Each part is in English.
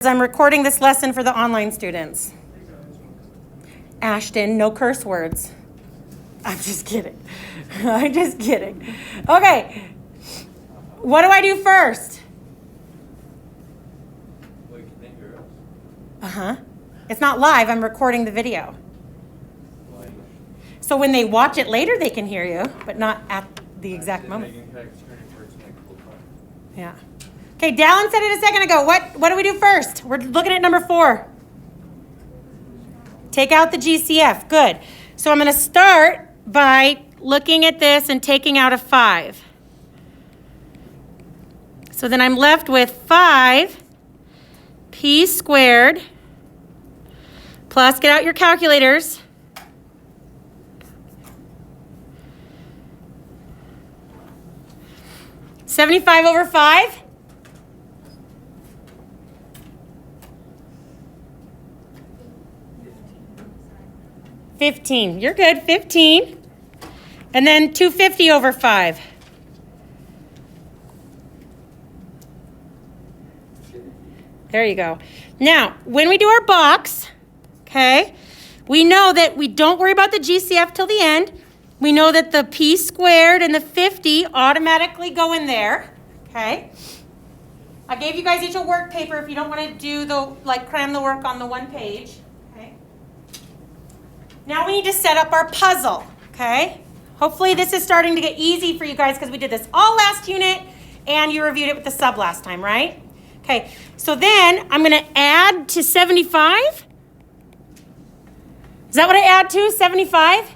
I'm recording this lesson for the online students. Ashton, no curse words. I'm just kidding. I'm just kidding. Okay. What do I do first? It's not live. I'm recording the video. So when they watch it later, they can hear you, but not at the exact moment. Yeah. Okay, Dallin said it a second ago. What do we do first? We're looking at number 4. Take out the GCF. Good. So I'm going to start by looking at this and taking out a 5. So then I'm left with 5p squared plus, get out your calculators, (75 over 5). 15. You're good. 15. And then 250 over 5. There you go. Now, when we do our box, okay, we know that we don't worry about the GCF till the end. We know that the p squared and the 50 automatically go in there, okay? I gave you guys each a work paper if you don't want to do cram the work on the one page. Now we need to set up our puzzle, okay? Hopefully this is starting to get easy for you guys because we did this all last unit and you reviewed it with the sub last time, right? Okay, so then I'm going to add to 75. Is that what I add to, 75?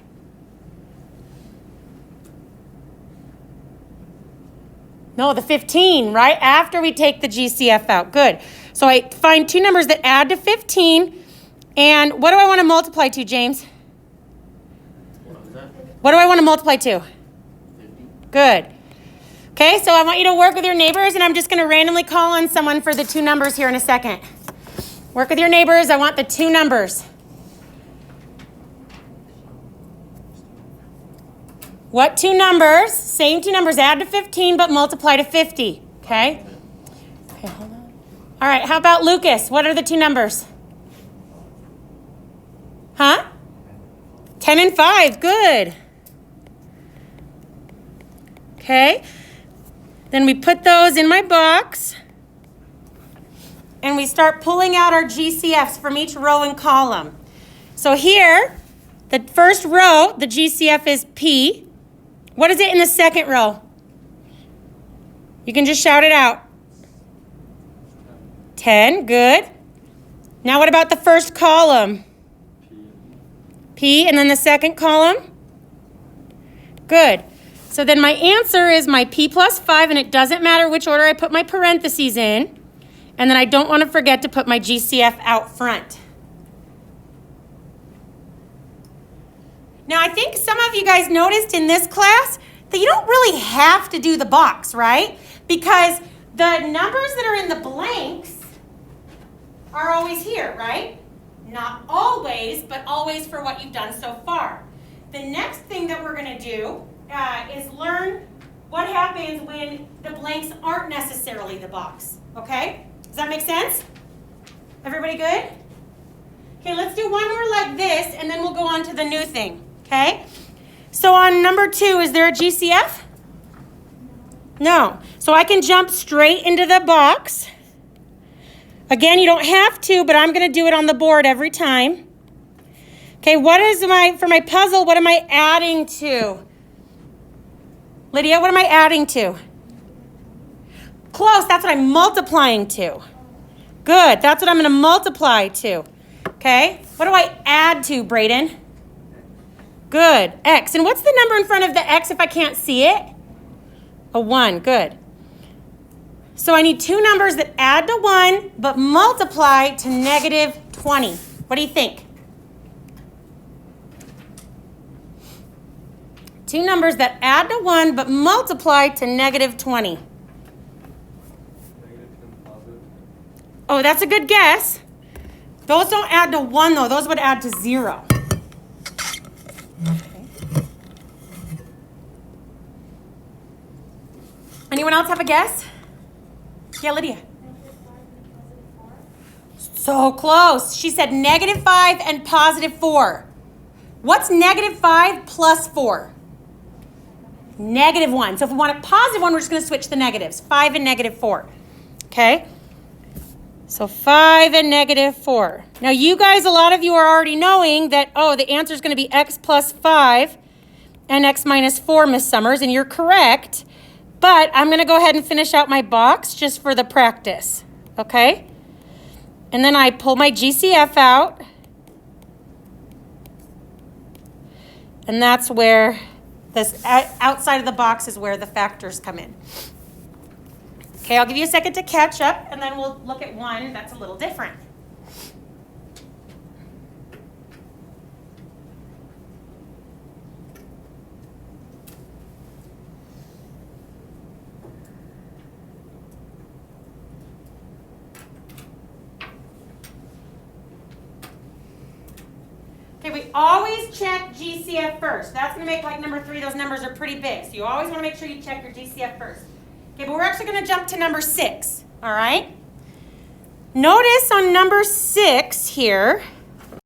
No, the 15, right? After we take the GCF out. Good. So I find two numbers that add to 15. And what do I want to multiply to, James? What do I want to multiply to? 50. Good. Okay, so I want you to work with your neighbors, and I'm just going to randomly call on someone for the two numbers here in a second. Work with your neighbors. I want the two numbers. What two numbers? Same two numbers. Add to 15, but multiply to 50. Okay? Okay, hold on. All right, how about Lucas? What are the two numbers? Huh? 10 and 5. Good. Okay. Then we put those in my box. And we start pulling out our GCFs from each row and column. So here, the first row, the GCF is P. What is it in the second row? You can just shout it out. 10. Good. Now what about the first column? P, and then the second column? Good. So then my answer is my P plus 5, and it doesn't matter which order I put my parentheses in. And then I don't want to forget to put my GCF out front. Now I think some of you guys noticed in this class that you don't really have to do the box, right? Because the numbers that are in the blanks are always here, right? Not always, but always for what you've done so far. The next thing that we're going to do is learn what happens when the blanks aren't necessarily the box. Okay? Does that make sense? Everybody good? Okay, let's do one more like this, and then we'll go on to the new thing. Okay? So on number 2, is there a GCF? No. So I can jump straight into the box. Again, you don't have to, but I'm going to do it on the board every time. Okay, for my puzzle, what am I adding to? Lydia, what am I adding to? Close, that's what I'm multiplying to. Good, that's what I'm going to multiply to. Okay, what do I add to, Brayden? Good, X. And what's the number in front of the X if I can't see it? A 1, good. So I need two numbers that add to 1, but multiply to negative 20. What do you think? Two numbers that add to 1, but multiply to negative 20. Oh, that's a good guess. Those don't add to 1, though. Those would add to 0. Okay. Anyone else have a guess? Yeah, Lydia. So close. She said -5 and +4. What's -5 plus 4? -1. So if we want a +1, we're just going to switch the negatives. 5 and -4. Okay? So 5 and -4. Now you guys, a lot of you are already knowing that, oh, the answer is going to be x plus 5 and x minus 4, Miss Summers, and you're correct. But I'm going to go ahead and finish out my box just for the practice. Okay? And then I pull my GCF out. And that's where this outside of the box is where the factors come in. Okay, I'll give you a second to catch up, and then we'll look at one that's a little different. Okay, we always check GCF first. That's going to make like number 3. Those numbers are pretty big, so you always want to make sure you check your GCF first. Okay, but we're actually going to jump to number 6, all right? Notice on number 6 here,